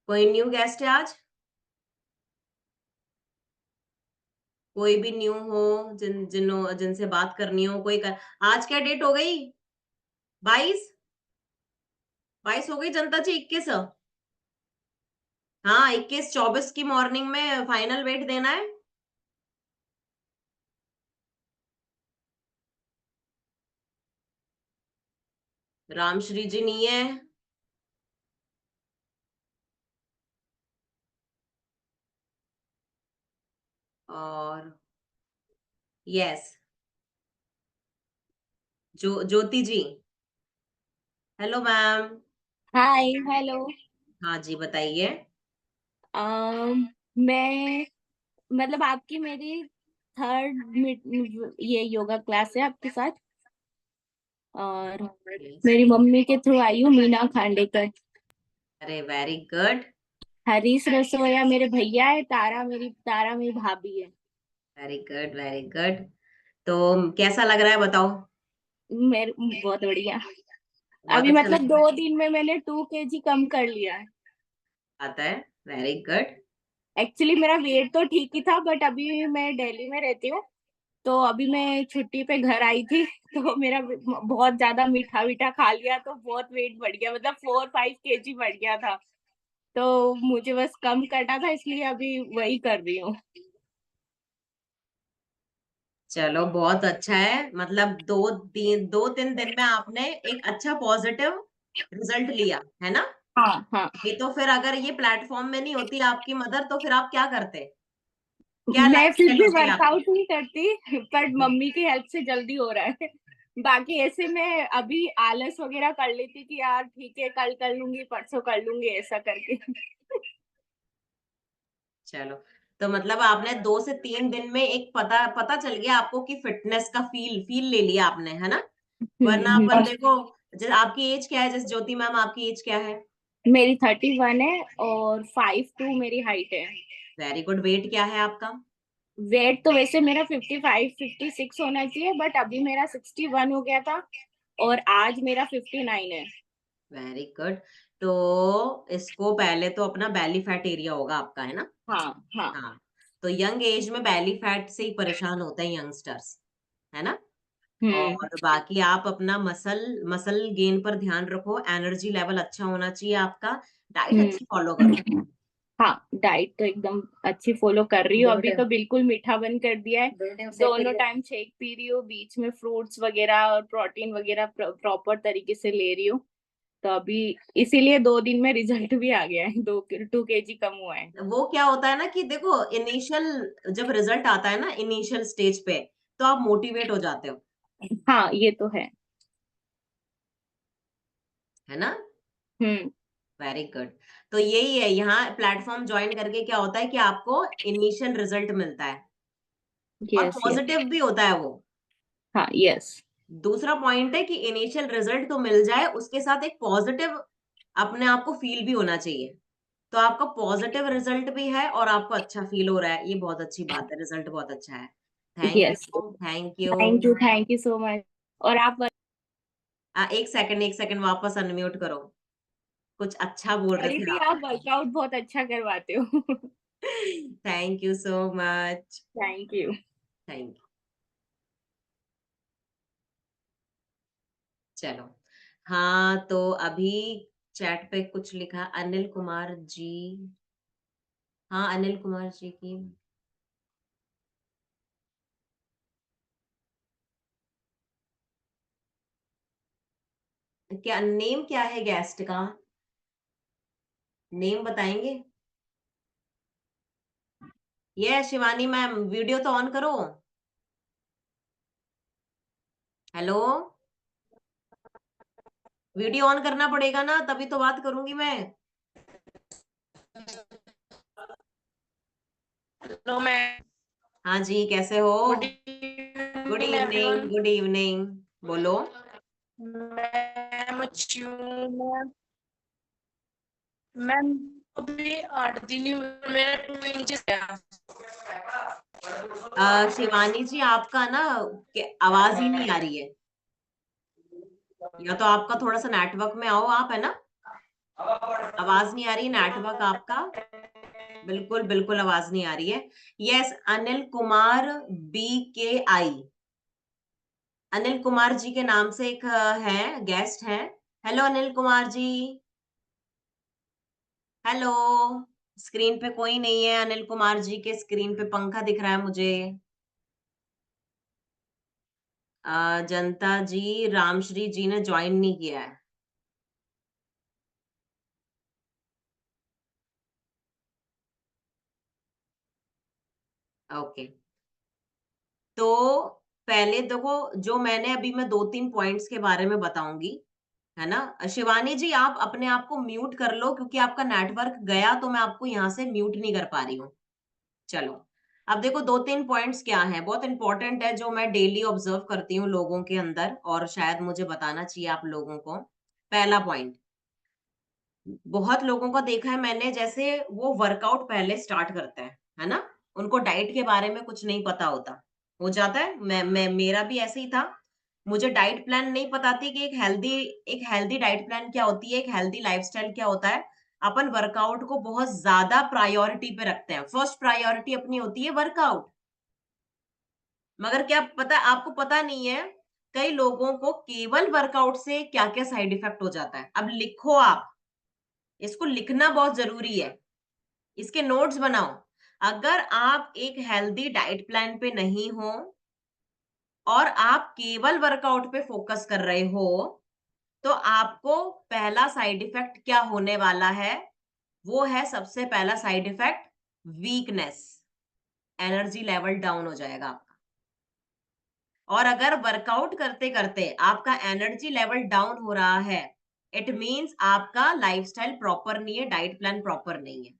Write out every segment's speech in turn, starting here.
कोई new guest है आज? कोई भी न्यू हो, जिनसे बात करनी हो, आज क्या डेट हो गई? 22? 22 हो गई जनता जी, 21? हाँ, 21-24 की मॉर्निंग में फाइनल वेट देना है। रामश्री जी नहीं है। और yes, Jyoti ji. Hello ma'am. Hi hello. हाँ जी, बताइए। मैं मतलब आपकी मेरी थर्ड ये योगा क्लास है आपके साथ। और Yes. मेरी मम्मी के थ्रू आई हूँ, मीना खांडेकर। अरे वेरी गुड। हरीश रसोया मेरे भैया है, तारा मेरी भाभी है। Very good, very good. तो कैसा लग रहा है बताओ? मेरे बहुत बढ़िया। बहुत अभी अच्छा मतलब लग 2 दिन में मैंने 2 kg कम कर लिया है। आता है। Very good. एक्चुअली मेरा वेट तो ठीक ही था, बट अभी मैं दिल्ली में रहती हूँ। तो अभी मैं छुट्टी पे घर आई थी तो मेरा बहुत ज्यादा मीठा वीठा खा लिया, तो बहुत वेट बढ़ गया, मतलब 4-5 kg बढ़ गया था। तो मुझे बस कम करना था, इसलिए अभी वही कर रही हूँ। चलो बहुत अच्छा है, मतलब 2-3 दिन में आपने एक अच्छा पॉजिटिव रिजल्ट लिया है ना? हाँ हाँ। नहीं तो फिर अगर ये प्लेटफॉर्म में नहीं होती आपकी मदर, तो फिर आप क्या करते? क्या मैं फिर लाइफस्टाइल भी होती आपकी? वर्कआउट नहीं करती, पर मम्मी की हेल्प से जल्दी हो रहा है। बाकी ऐसे मैं अभी आलस वगैरह कर लेती कि यार ठीक है, कल कर लूंगी, परसों कर लूंगी, ऐसा करके। चलो, तो मतलब आपने 2 से 3 दिन में एक पता पता चल गया आपको कि फिटनेस का फील फील ले लिया आपने, है ना? वरना अपन हम्म। देखो, जैसे आपकी एज क्या है, जैसे ज्योति मैम आपकी एज क्या है? मेरी 31 है और 5'2" मेरी हाइट है। Very good. वेट क्या है आपका? वेट तो वैसे मेरा 55-56 होना चाहिए, बट अभी मेरा 61 हो गया था। और आज मेरा 59 है। Very good. तो इसको पहले तो अपना बेली फैट एरिया होगा आपका, है ना? हाँ हाँ। हाँ। तो यंग एज में बेली फैट से ही परेशान होते हैं यंगस्टर्स, है ना? हम्म और बाकी आप अपना मसल मसल गेन पर ध्यान रखो, एनर्जी लेवल अच्छा होना चाहिए आपका। डाइट अच्छी फॉलो करो। हम्म। हाँ, डाइट तो एकदम अच्छी फॉलो कर रही हूँ। अभी तो बिल्कुल मीठा बंद कर दिया है। दोनों टाइम शेक पी रही हूँ, बीच में फ्रूट्स वगैरह और प्रोटीन वगैरह प्रॉपर तरीके से ले रही हूँ। तो अभी इसीलिए 2 दिन में रिजल्ट भी आ गया है, 2 kg कम हुआ है। वो क्या होता है ना कि देखो, इनिशियल जब रिजल्ट आता है ना, इनिशियल स्टेज पे, तो आप मोटिवेट हो जाते हो, हाँ, ये तो है। है ना? हम्म। Very good. तो यही है, यहाँ प्लेटफॉर्म ज्वाइन करके क्या होता है कि आपको इनिशियल रिजल्ट मिलता है, और यस यस। पॉजिटिव भी होता है वो। हाँ यस। दूसरा पॉइंट है कि इनिशियल रिजल्ट तो मिल जाए, उसके साथ एक पॉजिटिव अपने आप को फील भी होना चाहिए। तो आपका पॉजिटिव रिजल्ट भी है और आपको अच्छा फील हो रहा है, ये बहुत अच्छी बात है, रिजल्ट बहुत अच्छा है। Thank yes. You, thank you. Thank you so much. और आप एक सेकंड, वापस अनम्यूट करो। कुछ अच्छा बोल रहे रही थे थी, आप। आप वर्कआउट बहुत अच्छा करवाते हो। Thank you so much. Thank you. Thank you. चलो। हाँ, तो अभी चैट पे कुछ लिखा, अनिल कुमार जी। हाँ, अनिल कुमार जी की क्या नेम, क्या है गेस्ट का नेम बताएंगे? ये शिवानी मैम, वीडियो तो ऑन करो। हेलो, वीडियो ऑन करना पड़ेगा ना, तभी तो बात करूंगी मैं। Hello ma'am. हाँ जी, कैसे हो? Good good evening evening, everyone. Good evening. बोलो। मैम मैम मैम अभी 8 दिन ही हुए, मेरा 2 इंचेस है। शिवानी जी, आपका ना आवाज ही नहीं आ रही है। या तो आपका थोड़ा सा नेटवर्क में आओ आप, है ना? आवाज नहीं आ रही, नेटवर्क आपका बिल्कुल बिल्कुल आवाज नहीं आ रही है। यस, अनिल कुमार BKI, अनिल कुमार जी के नाम से एक है, गेस्ट है। Hello Anil Kumar ji. Hello. Screen पे कोई नहीं है, अनिल कुमार जी के स्क्रीन पे पंखा दिख रहा है मुझे। जनता जी, रामश्री जी ने ज्वाइन नहीं किया है। ओके, तो पहले देखो, जो मैंने अभी मैं 2-3 पॉइंट्स के बारे में बताऊंगी, है ना। शिवानी जी, आप अपने आप को म्यूट कर लो, क्योंकि आपका नेटवर्क गया तो मैं आपको यहाँ से म्यूट नहीं कर पा रही हूँ। चलो, अब देखो 2-3 पॉइंट्स क्या है, बहुत इंपॉर्टेंट है, जो मैं डेली ऑब्जर्व करती हूँ लोगों के अंदर, और शायद मुझे बताना चाहिए आप लोगों को। पहला पॉइंट, बहुत लोगों को देखा है मैंने, जैसे वो वर्कआउट पहले स्टार्ट करते हैं, है ना, उनको डाइट के बारे में कुछ नहीं पता होता। हो जाता है, मैं मेरा भी ऐसे ही था। मुझे डाइट प्लान नहीं पता थी कि एक हेल्दी डाइट प्लान क्या होती है, एक हेल्दी लाइफस्टाइल क्या होता है। अपन वर्कआउट को बहुत ज्यादा प्रायोरिटी पे रखते हैं, फर्स्ट प्रायोरिटी अपनी होती है वर्कआउट। मगर क्या पता, आपको पता नहीं है, कई लोगों को केवल वर्कआउट से क्या क्या साइड इफेक्ट हो जाता है। अब लिखो आप, इसको लिखना बहुत जरूरी है, इसके नोट्स बनाओ। अगर आप एक हेल्दी डाइट प्लान पे नहीं हो और आप केवल वर्कआउट पे फोकस कर रहे हो, तो आपको पहला साइड इफेक्ट क्या होने वाला है, वो है सबसे पहला side effect, weakness. Energy level down हो जाएगा आपका। और अगर वर्कआउट करते करते आपका एनर्जी लेवल डाउन हो रहा है, इट मींस आपका लाइफस्टाइल प्रॉपर नहीं है, डाइट प्लान प्रॉपर नहीं है।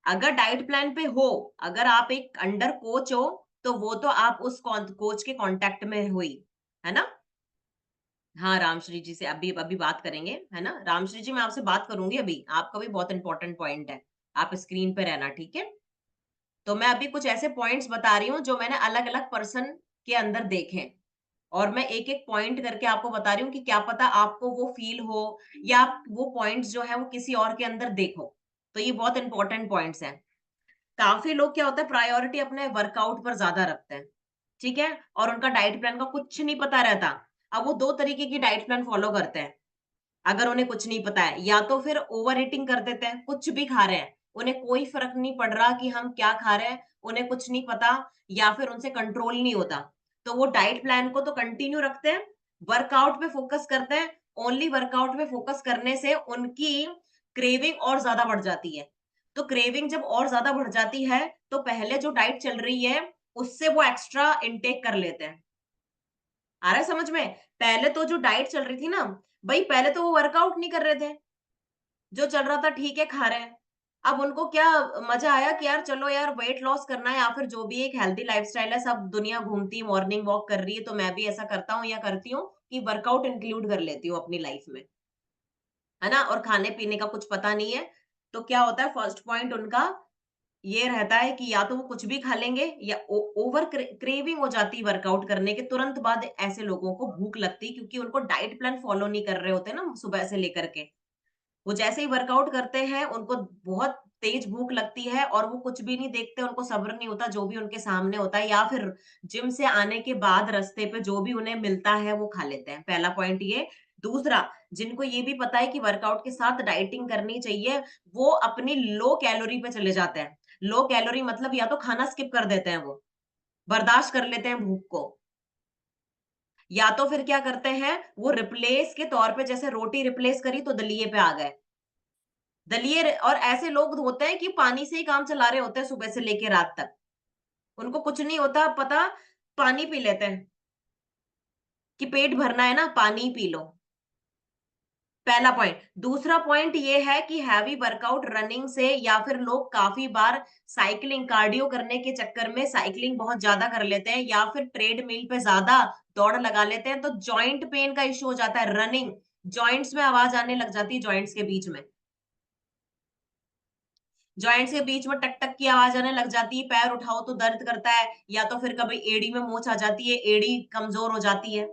अगर डाइट प्लान पे हो, अगर आप एक अंडर कोच हो, तो वो तो आप उस कोच के कांटेक्ट में हुई, है ना। हाँ, रामश्री जी से अभी अभी बात करेंगे, है ना। रामश्री जी, मैं आपसे बात करूंगी अभी, आपका भी बहुत इंपॉर्टेंट पॉइंट है, आप स्क्रीन पे रहना, ठीक है। तो मैं अभी कुछ ऐसे पॉइंट्स बता रही हूँ जो मैंने अलग अलग पर्सन के अंदर देखे, और मैं एक एक पॉइंट करके आपको बता रही हूँ कि क्या पता आपको वो फील हो, या आप वो पॉइंट्स जो है वो किसी और के अंदर देखो। तो ये बहुत इंपॉर्टेंट पॉइंट्स हैं। काफी लोग क्या होता है, प्रायोरिटी अपने वर्कआउट पर ज्यादा रखते हैं, ठीक है, और उनका डाइट प्लान का कुछ नहीं पता रहता। अब वो दो तरीके की डाइट प्लान फॉलो करते हैं। अगर उन्हें कुछ नहीं पता है, या तो फिर ओवर ईटिंग कर देते हैं, कुछ भी खा रहे हैं, उन्हें कोई फर्क नहीं पड़ रहा कि हम क्या खा रहे हैं, उन्हें कुछ नहीं पता, या फिर उनसे कंट्रोल नहीं होता। तो वो डाइट प्लान को तो कंटिन्यू रखते हैं, वर्कआउट पे फोकस करते हैं। ओनली वर्कआउट पे फोकस करने से उनकी क्रेविंग और ज्यादा बढ़ जाती है। तो क्रेविंग जब और ज्यादा बढ़ जाती है, तो पहले जो डाइट चल रही है उससे वो एक्स्ट्रा इनटेक कर लेते हैं। आ रहा है समझ में। पहले तो जो डाइट चल रही थी ना, भाई पहले तो वो वर्कआउट नहीं कर रहे थे, जो चल रहा था ठीक है खा रहे हैं। अब उनको क्या मजा आया कि यार चलो यार वेट लॉस करना है, या फिर जो भी एक हेल्दी लाइफस्टाइल है, सब दुनिया घूमती मॉर्निंग वॉक कर रही है, तो मैं भी ऐसा करता हूँ या करती हूँ कि वर्कआउट इंक्लूड कर लेती हूँ अपनी लाइफ में, है ना। और खाने पीने का कुछ पता नहीं है, तो क्या होता है, फर्स्ट पॉइंट उनका ये रहता है कि या तो वो कुछ भी खा लेंगे, या ओवर क्रेविंग हो जाती है वर्कआउट करने के तुरंत बाद। ऐसे लोगों को भूख लगती, क्योंकि उनको डाइट प्लान फॉलो नहीं कर रहे होते ना सुबह से लेकर के। वो जैसे ही वर्कआउट करते हैं, उनको बहुत तेज भूख लगती है, और वो कुछ भी नहीं देखते, उनको सब्र नहीं होता, जो भी उनके सामने होता है, या फिर जिम से आने के बाद रास्ते पे जो भी उन्हें मिलता है वो खा लेते हैं। पहला पॉइंट ये। दूसरा, जिनको ये भी पता है कि वर्कआउट के साथ डाइटिंग करनी चाहिए, वो अपनी लो कैलोरी पे चले जाते हैं। लो कैलोरी मतलब या तो खाना स्किप कर देते हैं, वो बर्दाश्त कर लेते हैं भूख को, या तो फिर क्या करते हैं, वो रिप्लेस के तौर पे, जैसे रोटी रिप्लेस करी तो दलिये पे आ गए। दलिए, और ऐसे लोग होते हैं कि पानी से ही काम चला रहे होते हैं सुबह से लेके रात तक, उनको कुछ नहीं होता पता, पानी पी लेते हैं कि पेट भरना है ना, पानी पी लो। पहला पॉइंट। दूसरा पॉइंट ये है कि हैवी वर्कआउट रनिंग से, या फिर लोग काफी बार साइकिलिंग कार्डियो करने के चक्कर में साइकिलिंग बहुत ज्यादा कर लेते हैं, या फिर ट्रेडमिल पे ज्यादा दौड़ लगा लेते हैं, तो जॉइंट पेन का इश्यू हो जाता है। रनिंग, जॉइंट्स में आवाज आने लग जाती है, जॉइंट्स के बीच में, जॉइंट्स के बीच में टक टक की आवाज आने लग जाती है, पैर उठाओ तो दर्द करता है, या तो फिर कभी एड़ी में मोच आ जाती है, एड़ी कमजोर हो जाती है।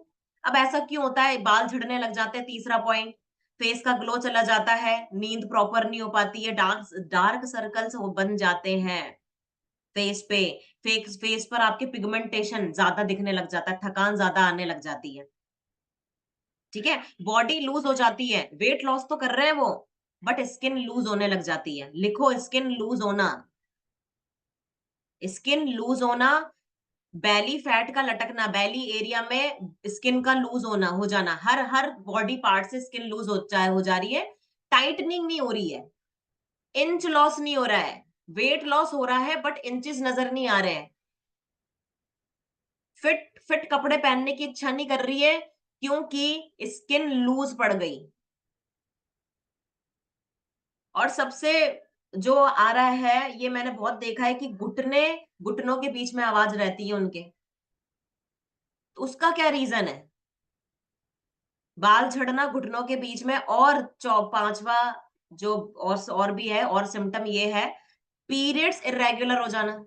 अब ऐसा क्यों होता है, बाल झड़ने लग जाते हैं, तीसरा पॉइंट। फेस का ग्लो चला जाता है, नींद प्रॉपर नहीं हो पाती है, डार्क डार्क सर्कल्स बन जाते हैं फेस पे, फेस पर आपके पिगमेंटेशन ज्यादा दिखने लग जाता है, थकान ज्यादा आने लग जाती है, ठीक है, बॉडी लूज हो जाती है, वेट लॉस तो कर रहे हैं वो, बट स्किन लूज होने लग जाती है। लिखो, स्किन लूज होना, स्किन लूज होना, बैली फैट का लटकना, बैली एरिया में स्किन का लूज होना, हो जाना, हर हर बॉडी पार्ट से स्किन लूज हो जा रही है, टाइटनिंग नहीं हो रही है, इंच लॉस नहीं हो रहा है, वेट लॉस हो रहा है बट इंचेस नजर नहीं आ रहे हैं, फिट फिट कपड़े पहनने की इच्छा नहीं कर रही है, क्योंकि स्किन लूज पड़ गई। और सबसे जो आ रहा है, ये मैंने बहुत देखा है कि घुटनों के बीच में आवाज रहती है उनके, तो उसका क्या रीजन है? बाल झड़ना घुटनों के बीच में, और पांचवा जो और भी है, और सिम्टम ये है, पीरियड्स इरेगुलर हो जाना,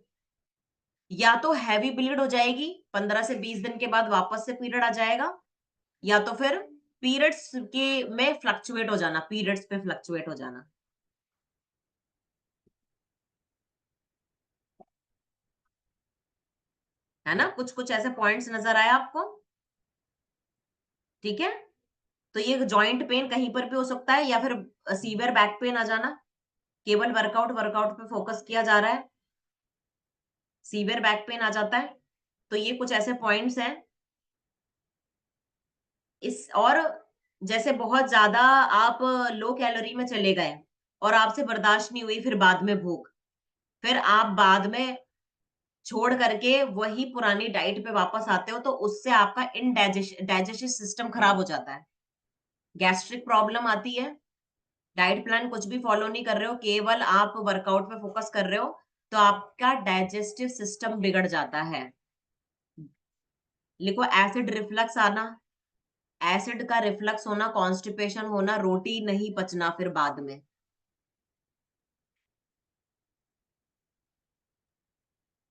या तो हैवी ब्लीड हो जाएगी, 15 से 20 दिन के बाद वापस से पीरियड आ जाएगा, या तो फिर पीरियड्स के में फ्लक्चुएट हो जाना, पीरियड्स पे फ्लक्चुएट हो जाना। है ना, कुछ कुछ ऐसे पॉइंट्स नजर आए आपको? ठीक है, तो ये जॉइंट पेन कहीं पर भी हो सकता है, या फिर सीवियर बैक पेन आ जाना, केवल वर्कआउट वर्कआउट पे फोकस किया जा रहा है, सीवियर बैक पेन आ जाता है। तो ये कुछ ऐसे पॉइंट्स हैं। इस और जैसे बहुत ज्यादा आप लो कैलोरी में चले गए और आपसे बर्दाश्त नहीं हुई, फिर बाद में भूख, फिर आप बाद में छोड़ करके वही पुरानी डाइट पे वापस आते हो, तो उससे आपका डाइजेस्टिव सिस्टम खराब हो जाता है, गैस्ट्रिक प्रॉब्लम आती है। डाइट प्लान कुछ भी फॉलो नहीं कर रहे हो, केवल आप वर्कआउट पे फोकस कर रहे हो, तो आपका डाइजेस्टिव सिस्टम बिगड़ जाता है। लिखो, एसिड रिफ्लक्स आना, एसिड का रिफ्लक्स होना, कॉन्स्टिपेशन होना, रोटी नहीं पचना फिर बाद में,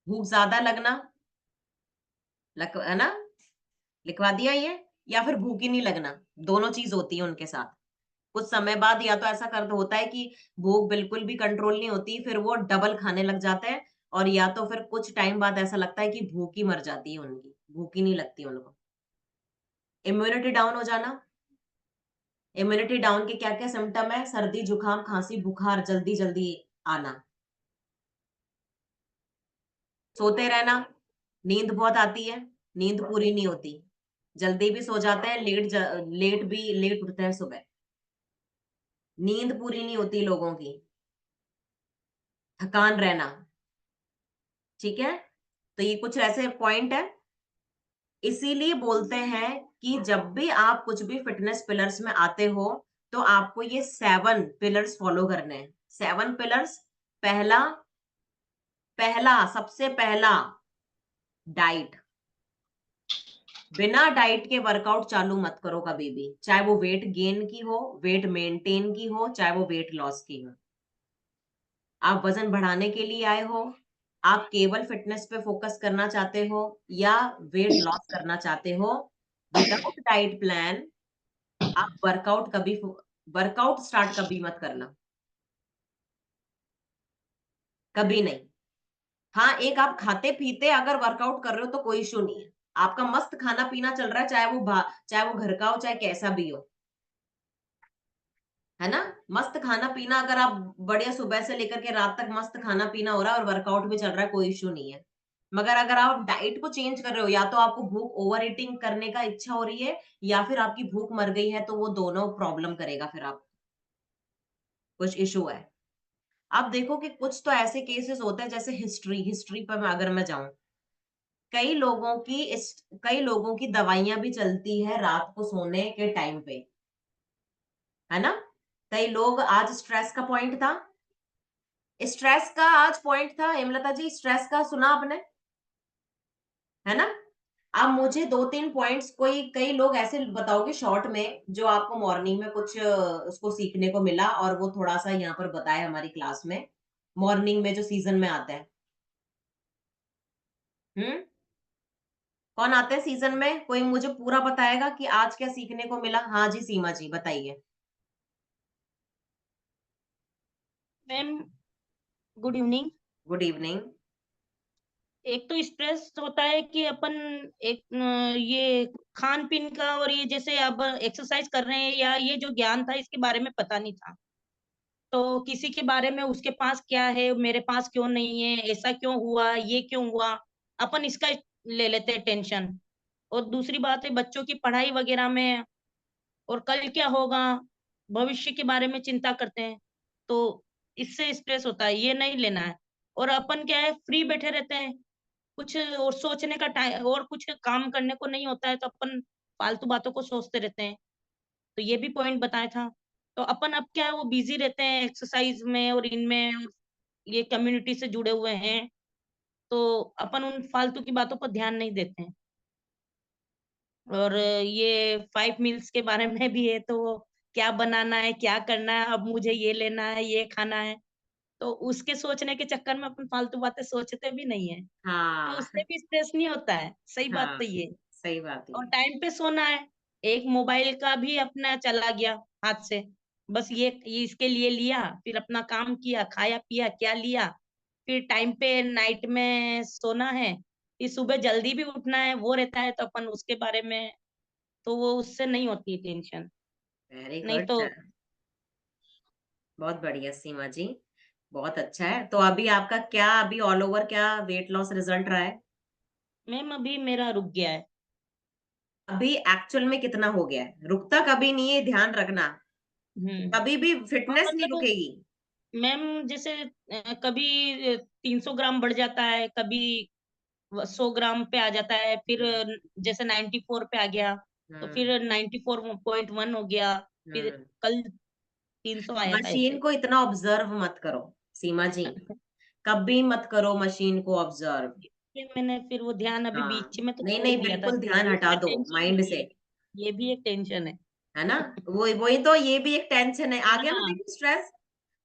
भूख ज्यादा लगना, है ना, लिखवा दिया ये, या फिर भूख ही नहीं लगना, दोनों चीज होती है उनके साथ। कुछ समय बाद या तो ऐसा कर होता है कि भूख बिल्कुल भी कंट्रोल नहीं होती, फिर वो डबल खाने लग जाते हैं, और या तो फिर कुछ टाइम बाद ऐसा लगता है कि भूख ही मर जाती है उनकी, भूख ही नहीं लगती उनको। इम्यूनिटी डाउन हो जाना, इम्यूनिटी डाउन के क्या क्या सिम्टम है? सर्दी, जुकाम, खांसी, बुखार जल्दी जल्दी आना, सोते रहना, नींद बहुत आती है, नींद पूरी नहीं होती, जल्दी भी सो जाते हैं, लेट उठते हैं सुबह, नींद पूरी नहीं होती लोगों की, थकान रहना, ठीक है, तो ये कुछ ऐसे पॉइंट है। इसीलिए बोलते हैं कि जब भी आप कुछ भी फिटनेस पिलर्स में आते हो, तो आपको ये 7 पिलर्स फॉलो करने हैं। 7 पिलर्स, पहला पहला सबसे पहला, डाइट। बिना डाइट के वर्कआउट चालू मत करो कभी भी, चाहे वो वेट गेन की हो, वेट मेंटेन की हो, चाहे वो वेट लॉस की हो। आप वजन बढ़ाने के लिए आए हो, आप केवल फिटनेस पे फोकस करना चाहते हो, या वेट लॉस करना चाहते हो, विदाउट डाइट प्लान आप वर्कआउट स्टार्ट कभी मत करना, कभी नहीं। हाँ, एक आप खाते पीते अगर वर्कआउट कर रहे हो तो कोई इशू नहीं है, आपका मस्त खाना पीना चल रहा है, चाहे वो घर का हो, चाहे कैसा भी हो, है ना, मस्त खाना पीना, अगर आप बढ़िया सुबह से लेकर के रात तक मस्त खाना पीना हो रहा है और वर्कआउट भी चल रहा है, कोई इशू नहीं है। मगर अगर आप डाइट को चेंज कर रहे हो, या तो आपको भूख ओवर ईटिंग करने का इच्छा हो रही है, या फिर आपकी भूख मर गई है, तो वो दोनों प्रॉब्लम करेगा, फिर आप कुछ इशू है। आप देखो कि कुछ तो ऐसे केसेस होते हैं, जैसे हिस्ट्री पर अगर मैं जाऊं, कई लोगों की दवाइयां भी चलती है रात को सोने के टाइम पे, है ना, कई लोग, आज स्ट्रेस का पॉइंट था, स्ट्रेस का आज पॉइंट था हेमलता जी, स्ट्रेस का सुना आपने, है ना। आप मुझे 2-3 पॉइंट्स, कई लोग ऐसे बताओगे शॉर्ट में, जो आपको मॉर्निंग में कुछ उसको सीखने को मिला, और वो थोड़ा सा यहाँ पर बताया हमारी क्लास में, मॉर्निंग में जो सीजन में आता है। हम्म, कौन आते हैं सीजन में? कोई मुझे पूरा बताएगा कि आज क्या सीखने को मिला? हाँ जी, सीमा जी बताइए। Ma'am good evening. Good evening. एक तो स्ट्रेस होता है कि अपन एक ये खान-पीन का और ये जैसे अब एक्सरसाइज कर रहे हैं या ये जो ज्ञान था इसके बारे में पता नहीं था। तो किसी के बारे में उसके पास क्या है, मेरे पास क्यों नहीं है, ऐसा क्यों हुआ, ये क्यों हुआ? अपन इसका ले लेते हैं टेंशन। और दूसरी बात है बच्चों की पढ़ाई वगैरह में और कल क्या होगा, भविष्य के बारे में चिंता करते हैं, तो इससे स्ट्रेस होता है, ये नहीं लेना है। और अपन क्या है फ्री बैठे रहते हैं, कुछ और सोचने का और कुछ काम करने को नहीं होता है, तो अपन फालतू बातों को सोचते रहते हैं। तो ये भी पॉइंट बताया था। तो अपन अब क्या है वो बिज़ी रहते हैं एक्सरसाइज़ में और इनमें, और ये कम्युनिटी से जुड़े हुए हैं, तो अपन उन फालतू की बातों पर ध्यान नहीं देते हैं। और ये 5 मील्स के बारे में भी है, तो वो क्या बनाना है, क्या करना है, अब मुझे ये लेना है, ये खाना है, तो उसके सोचने के चक्कर में अपन फालतू बातें सोचते भी नहीं है, तो हाँ। उससे भी स्ट्रेस नहीं होता है। सही बात हाँ, तो ये। सही बात और है। टाइम पे सोना है, एक मोबाइल का भी अपना चला गया हाथ से, बस ये इसके लिए लिया, फिर अपना काम किया, खाया-पिया, क्या लिया, फिर टाइम पे नाइट में सोना है, फिर सुबह जल्दी भी उठना है, वो रहता है, तो अपन उसके बारे में तो वो उससे नहीं होती है टेंशन, वेरी नहीं गुड। तो। बहुत बढ़िया सीमा जी, बहुत अच्छा है। तो अभी आपका क्या, अभी ऑल ओवर क्या वेट लॉस रिजल्ट रहा है? मैम अभी मेरा रुक गया है। अभी एक्चुअल में कितना हो गया है? रुकता कभी नहीं है, ध्यान रखना। हुँ। कभी भी हाँ, फिटनेस नहीं मतलब रुकेगी। मैम जैसे कभी 300 ग्राम बढ़ जाता है, कभी 100 ग्राम पे आ जाता है, फिर हम्म। जैसे 94 पे आ गया, तो हम्म। फिर 94.1 हो गया, फिर हम्म। कल 300 आया था मशीन ऐसे। को इतना ऑब्जर्व मत करो सीमा जी, कभी मत करो मशीन को ऑब्जर्व। ये मैंने फिर वो ध्यान अभी हाँ, बीच में तो नहीं छोड़ ही नहीं, दिया था, बिल्कुल ये ध्यान भी हटा एक दो टेंशन माइंड है से। ये भी एक टेंशन है। है ना? वही वही तो, ये भी एक टेंशन है, आ गया ना, हाँ, देखिए स्ट्रेस।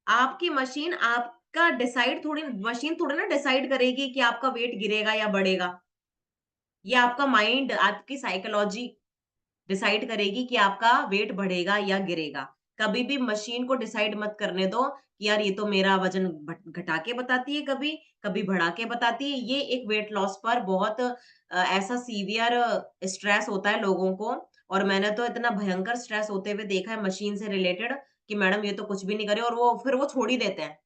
आपकी मशीन आपका डिसाइड थोड़ी, मशीन थोड़ी ना डिसाइड करेगी कि आपका वेट गिरेगा या बढ़ेगा। ये आपका माइंड, आपकी साइकोलॉजी डिसाइड करेगी कि आपका वेट बढ़ेगा या गिरेगा। कभी भी मशीन को डिसाइड मत करने दो कि यार ये तो मेरा वजन घटा के बताती है, कभी कभी बढ़ा के बताती है। ये एक वेट लॉस पर बहुत ऐसा सीवियर स्ट्रेस होता है लोगों को। और मैंने तो इतना भयंकर स्ट्रेस होते हुए देखा है मशीन से रिलेटेड कि मैडम ये तो कुछ भी नहीं करे, और वो फिर वो छोड़ ही देते हैं,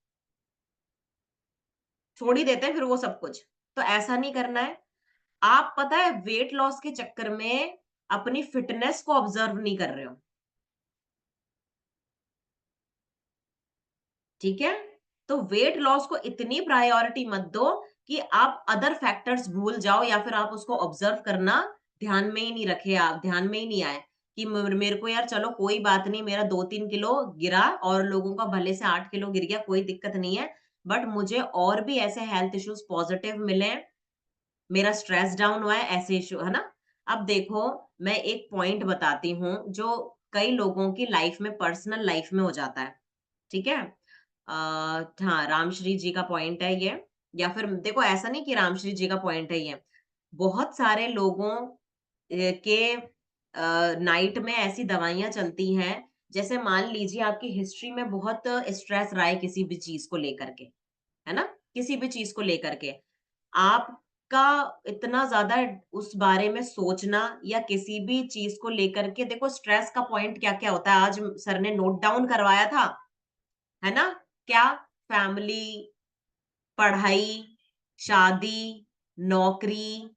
छोड़ ही देते हैं फिर वो सब कुछ। तो ऐसा नहीं करना है। आप पता है वेट लॉस के चक्कर में अपनी फिटनेस को ऑब्जर्व नहीं कर रहे हो। ठीक है? तो वेट लॉस को इतनी प्रायोरिटी मत दो कि आप अदर फैक्टर्स भूल जाओ, या फिर आप उसको ऑब्जर्व करना ध्यान में ही नहीं रखे, आप ध्यान में ही नहीं आए कि मेरे को यार चलो कोई बात नहीं, मेरा 2-3 किलो गिरा और लोगों का भले से 8 किलो गिर गया, कोई दिक्कत नहीं है। बट मुझे और भी ऐसे हेल्थ इश्यूज पॉजिटिव मिले, मेरा स्ट्रेस डाउन हुआ है, ऐसे इश्यू है ना? अब देखो, मैं एक पॉइंट बताती हूँ जो कई लोगों की लाइफ में, पर्सनल लाइफ में हो जाता है। ठीक है? हाँ, रामश्री जी का पॉइंट है ये, या फिर देखो ऐसा नहीं कि रामश्री जी का पॉइंट है ये। बहुत सारे लोगों के नाइट में ऐसी दवाइयाँ चलती हैं, जैसे मान लीजिए आपकी हिस्ट्री में बहुत स्ट्रेस रहा है किसी भी चीज़ को लेकर के, है ना? किसी भी चीज़ को लेकर के। आपका इतना ज़्यादा उस बारे में सोचना या किसी भी चीज़ को लेकर के, देखो स्ट्रेस का पॉइंट क्या-क्या होता है, आज सर ने नोट डाउन करवाया था, है ना? क्या? फैमिली, पढ़ाई, शादी, नौकरी,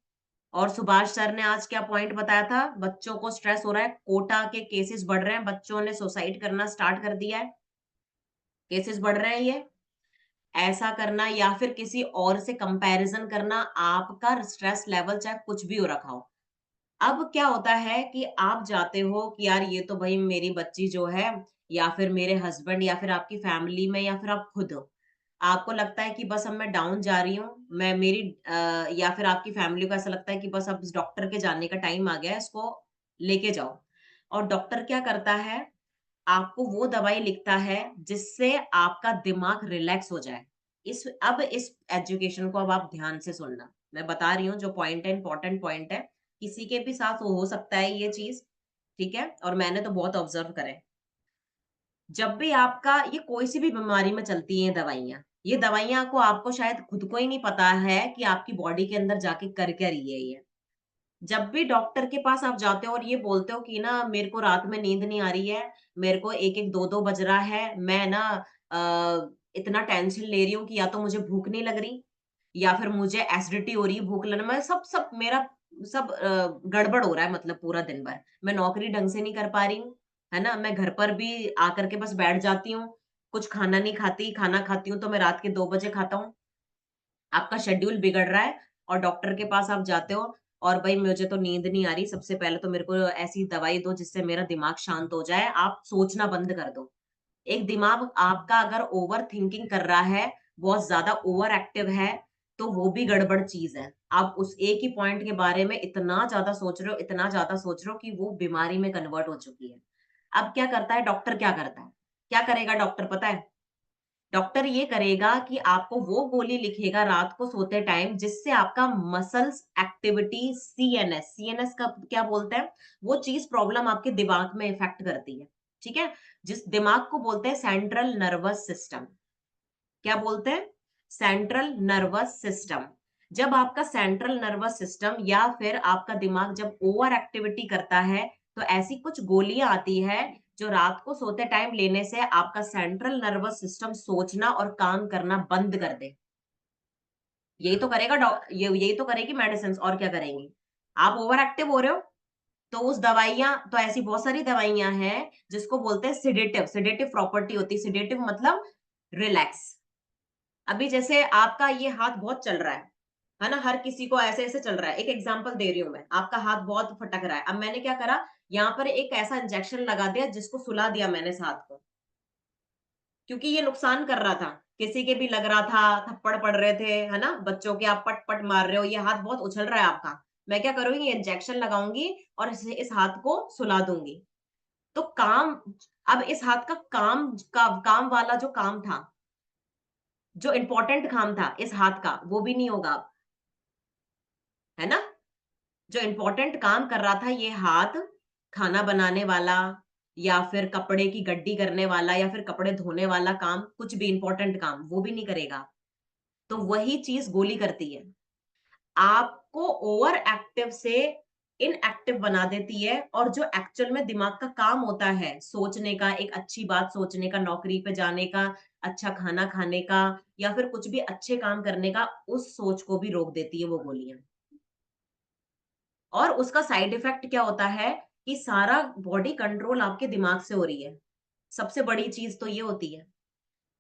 और सुभाष सर ने आज क्या पॉइंट बताया था? बच्चों को स्ट्रेस हो रहा है, कोटा के केसेस बढ़ रहे हैं, बच्चों ने सुसाइड करना स्टार्ट कर दिया है, केसेस बढ़ रहे हैं ये। ऐसा करना या फिर किसी और से कंपैरिजन करना, आपका स्ट्रेस लेवल चाहे कुछ भी हो रखा हो। अब क्या होता है कि आप जाते हो कि यार ये तो भई मेरी बच्ची जो है, या फिर मेरे हस्बैंड, या फिर आपकी फैमिली में, या फिर आप खुद हो। आपको लगता है कि बस अब मैं डाउन जा रही हूँ, मैं मेरी या फिर आपकी फैमिली को ऐसा लगता है कि बस अब इस डॉक्टर के जाने का टाइम आ गया है, इसको लेके जाओ। और डॉक्टर क्या करता है? आपको वो दवाई लिखता है जिससे आपका दिमाग रिलैक्स हो जाए। इस एजुकेशन को अब आप ध्यान से सुनना। मैं बता रही हूँ जो पॉइंट है, इम्पोर्टेंट पॉइंट है। किसी के भी साथ हो सकता है ये चीज़, ठीक है? और मैंने तो बहुत ऑब्ज़र्व करे। जब भी आपका ये कोई सी भी बीमारी में चलती हैं दवाइयाँ, ये दवाइयाँ को आपको शायद खुद को ही नहीं पता है कि आपकी बॉडी के अंदर जाके कर क्या रही है ये। जब भी डॉक्टर के पास आप जाते हो और ये बोलते हो कि ना मेरे को रात में नींद नहीं आ रही है, मेरे को 1-1 2-2 बज रहा है, मैं ना इतना टेंशन ले रही हूँ कि या तो मुझे भूख नहीं लग रही या फिर मुझे एसिडिटी हो रही है, भूख लगना मैं सब सब मेरा सब गड़बड़ हो रहा है मतलब पूरा दिन भर। मैं नौकरी ढंग से नहीं कर पा रही हूँ, है ना? मैं घर पर भी आकर के बस बैठ जाती हूँ, कुछ खाना नहीं खाती, खाना खाती हूँ तो मैं रात के 2 बजे खाता हूँ। आपका शेड्यूल बिगड़ रहा है और डॉक्टर के पास आप जाते हो और भई मुझे तो नींद नहीं आ रही, सबसे पहले तो मेरे को ऐसी दवाई दो जिससे मेरा दिमाग शांत हो जाए, आप सोचना बंद कर दो। एक दिमाग आपका अगर ओवर थिंकिंग कर रहा है, बहुत ज़्यादा ओवर एक्टिव है, तो वो भी गड़बड़ चीज़ है। आप उस एक ही पॉइंट के बारे में इतना ज़्यादा सोच रहे हो, इतना ज़्यादा सोच रहे हो कि वो बीमारी में कन्वर्ट हो चुकी है। अब क्या करता है डॉक्टर क्या करता है? क्या करेगा डॉक्टर पता है? डॉक्टर ये करेगा कि आपको वो गोली लिखेगा रात को सोते टाइम जिससे आपका मसल्स एक्टिविटी सीएनएस का क्या बोलते हैं वो चीज प्रॉब्लम आपके दिमाग में इफेक्ट करती है ठीक है जिस दिमाग को बोलते हैं सेंट्रल नर्वस सिस्टम क्या बोलते हैं सेंट्रल नर्वस सिस्टम जब आपका सेंट्रल नर्वस सिस्टम या फिर आपका दिमाग जब ओवर एक्टिविटी करता है तो ऐसी कुछ गोलियां आती है जो रात को सोते टाइम लेने से आपका सेंट्रल नर्वस सिस्टम सोचना और काम करना बंद कर दे यही तो करेगा यही तो करेगी मेडिसिन और क्या करेंगी आप ओवर एक्टिव हो रहे हो तो उस दवाइयां तो ऐसी बहुत सारी दवाइयां हैं जिसको बोलते हैं सिडेटिव सिडेटिव प्रॉपर्टी होती है सिडेटिव मतलब रिलैक्स अभी जैसे आपका ये हाथ बहुत चल रहा है ना हर किसी को ऐसे ऐसे चल रहा है एक एग्जांपल दे रही हूं मैं आपका हाथ बहुत फटक रहा है अब मैंने क्या करा यहाँ पर एक ऐसा इंजेक्शन लगा दिया जिसको सुला दिया मैंने इस हाथ को क्योंकि ये नुकसान कर रहा था किसी के भी लग रहा था थप्पड़ पड़ रहे थे है ना बच्चों के आप पट पट मार रहे हो ये हाथ बहुत उछल रहा है आपका मैं क्या करूंगी ये इंजेक्शन लगाऊंगी और इस हाथ को सुला दूंगी तो काम अब इस हाथ का काम वाला जो काम था जो इम्पोर्टेंट काम था इस हाथ का वो भी नहीं होगा अब है ना जो इम्पोर्टेंट काम कर रहा था ये हाथ खाना बनाने वाला या फिर कपड़े की गड्डी करने वाला या फिर कपड़े धोने वाला काम कुछ भी इम्पोर्टेंट काम वो भी नहीं करेगा तो वही चीज गोली करती है आपको ओवर एक्टिव से इनएक्टिव बना देती है और जो एक्चुअल में दिमाग का काम होता है सोचने का एक अच्छी बात सोचने का नौकरी पे जाने का अच्छा खाना खाने का या फिर कुछ भी अच्छे काम करने का उस सोच को भी रोक देती है वो गोलियां और उसका साइड इफेक्ट क्या होता है कि सारा बॉडी कंट्रोल आपके दिमाग से हो रही है सबसे बड़ी चीज तो ये होती है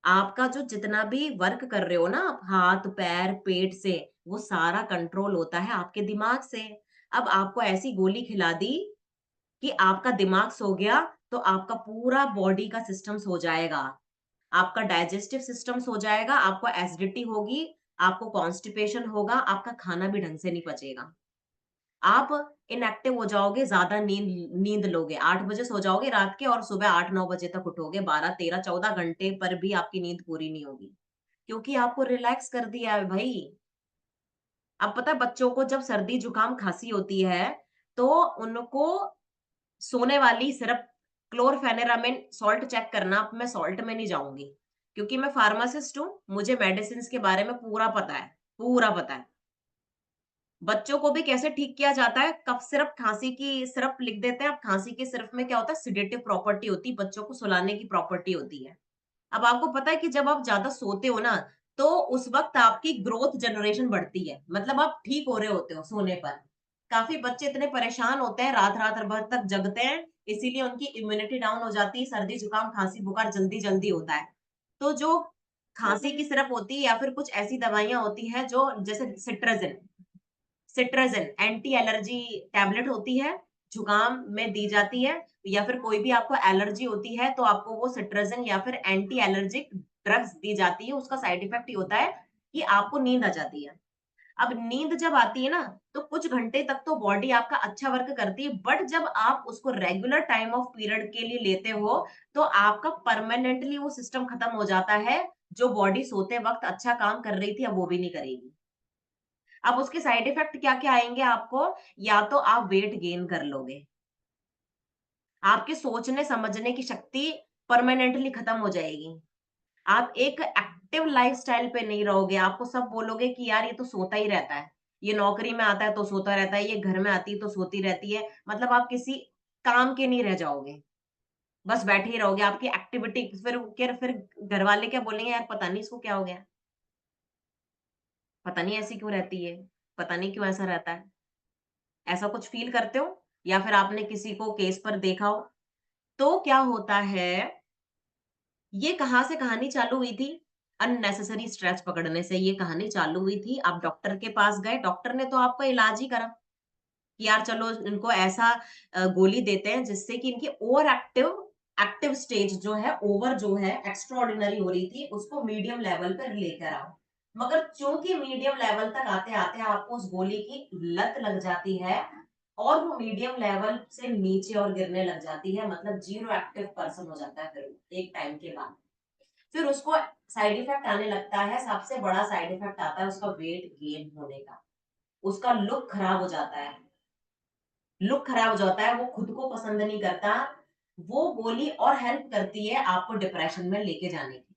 आपका जो जितना भी वर्क कर रहे हो ना आप हाथ पैर पेट से वो सारा कंट्रोल होता है आपके दिमाग से अब आपको ऐसी गोली खिला दी कि आपका दिमाग सो गया तो आपका पूरा बॉडी का सिस्टम सो जाएगा आपका डाइजेस्टिव सिस्टम सो जाएगा आपको एसिडिटी होगी आपको कॉन्स्टिपेशन होगा आपका खाना भी ढंग से नहीं पचेगा आप इनएक्टिव हो जाओगे ज्यादा नींद नींद लोगे 8 बजे सो जाओगे रात के और सुबह 8-9 बजे तक उठोगे 12-13-14 घंटे पर भी आपकी नींद पूरी नहीं होगी क्योंकि आपको रिलैक्स कर दिया है भाई अब पता है बच्चों को जब सर्दी जुकाम खांसी होती है तो उनको सोने वाली सिर्फ क्लोरफेनेरामिन सॉल्ट चेक करना अब मैं सॉल्ट में नहीं जाऊंगी क्योंकि मैं फार्मासिस्ट हूँ मुझे मेडिसिन के बारे में पूरा पता है बच्चों को भी कैसे ठीक किया जाता है कफ सिरप खांसी की सिरप लिख देते हैं अब खांसी के सिरप में क्या होता है सिडेटिव प्रॉपर्टी होती है बच्चों को सुलाने की प्रॉपर्टी होती है अब आपको पता है कि जब आप ज्यादा सोते हो ना तो उस वक्त आपकी ग्रोथ जनरेशन बढ़ती है मतलब आप ठीक हो रहे होते हो सोने पर काफी बच्चे इतने परेशान होते हैं रात रात भर तक जगते हैं इसीलिए उनकी इम्यूनिटी डाउन हो जाती है सर्दी जुकाम खांसी बुखार जल्दी जल्दी होता है तो जो खांसी की सिरप होती है या फिर कुछ ऐसी दवाइयां होती है जो जैसे सिट्राजिन एंटी एलर्जी टैबलेट होती है जुकाम में दी जाती है या फिर कोई भी आपको एलर्जी होती है तो आपको वो सिट्राजिन या फिर एंटी एलर्जिक ड्रग्स दी जाती है उसका साइड इफेक्ट ये होता है कि आपको नींद आ जाती है अब नींद जब आती है ना तो कुछ घंटे तक तो बॉडी आपका अच्छा वर्क करती है बट जब आप उसको रेगुलर टाइम ऑफ पीरियड के लिए लेते हो तो आपका परमानेंटली वो सिस्टम खत्म हो जाता है जो बॉडी सोते वक्त अच्छा काम कर रही थी अब वो भी नहीं करेगी अब उसके साइड इफेक्ट क्या क्या आएंगे आपको या तो आप वेट गेन कर लोगे आपके सोचने समझने की शक्ति परमानेंटली खत्म हो जाएगी। आप एक एक्टिव लाइफस्टाइल पे नहीं रहोगे, आपको सब बोलोगे कि यार ये तो सोता ही रहता है, ये नौकरी में आता है तो सोता रहता है, ये घर में आती है तो सोती रहती है, मतलब आप किसी काम के नहीं रह जाओगे, बस बैठे ही रहोगे। आपकी एक्टिविटी फिर घर वाले क्या बोलेंगे, यार पता नहीं इसको क्या हो गया, पता नहीं ऐसी क्यों रहती है, पता नहीं क्यों ऐसा रहता है। ऐसा कुछ फील करते हो या फिर आपने किसी को केस पर देखा हो? तो क्या होता है, ये कहाँ से कहानी चालू हुई थी? अननेसेसरी स्ट्रेस पकड़ने से ये कहानी चालू हुई थी। आप डॉक्टर के पास गए, डॉक्टर ने तो आपका इलाज ही करा कि यार चलो इनको ऐसा गोली देते हैं जिससे कि इनकी ओवर एक्टिव स्टेज जो है, ओवर जो है एक्स्ट्रा ऑर्डिनरी हो रही थी, उसको मीडियम लेवल पर लेकर आओ। मगर चूंकि मीडियम लेवल तक आते आते आपको उस गोली की लत लग जाती है और वो मीडियम लेवल से नीचे और गिरने लग जाती है, मतलब जीरो एक्टिव पर्सन हो जाता है फिर एक टाइम के बाद। फिर उसको साइड इफेक्ट आने लगता है, सबसे बड़ा साइड इफेक्ट आता है उसका वेट गेन होने का, उसका लुक खराब हो जाता है, लुक खराब हो जाता है, वो खुद को पसंद नहीं करता। वो गोली और हेल्प करती है आपको डिप्रेशन में लेके जाने की।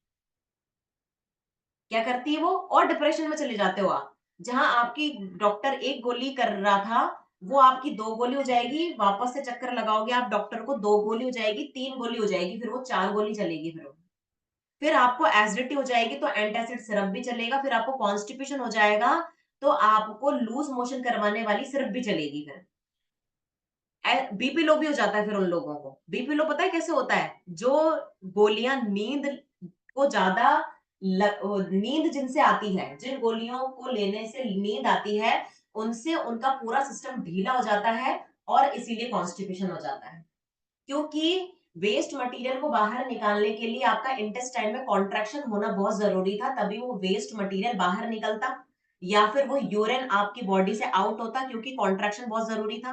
क्या करती है वो? और डिप्रेशन में चले जाते हो आप, जहां आपकी डॉक्टर एक गोली कर रहा था, वो आपकी 2 गोली हो जाएगी, वापस से चक्कर लगाओगे आप डॉक्टर को, 2 गोली हो जाएगी, 3 गोली हो जाएगी, फिर वो 4 गोली चलेगी, फिर आपको एसिडिटी हो जाएगी तो एंटासिड सिरप भी चलेगा, फिर आपको कॉन्स्टिपेशन हो जाएगा तो आपको लूज मोशन करवाने वाली सिरप भी चलेगी। फिर बीपी लो भी हो जाता है फिर उन लोगों को। बीपी लो पता है कैसे होता है? जो गोलियां नींद को ज्यादा नींद जिनसे आती है, जिन गोलियों को लेने से नींद आती है, उनसे उनका पूरा सिस्टम ढीला हो जाता है और इसीलिए कॉन्स्टिपेशन हो जाता है। क्योंकि वेस्ट मटेरियल को बाहर निकालने के लिए आपका इंटेस्टाइन में कॉन्ट्रैक्शन होना बहुत जरूरी था, तभी वो वेस्ट मटेरियल बाहर निकलता, या फिर वो यूरिन आपकी बॉडी से आउट होता, क्योंकि कॉन्ट्रैक्शन बहुत जरूरी था।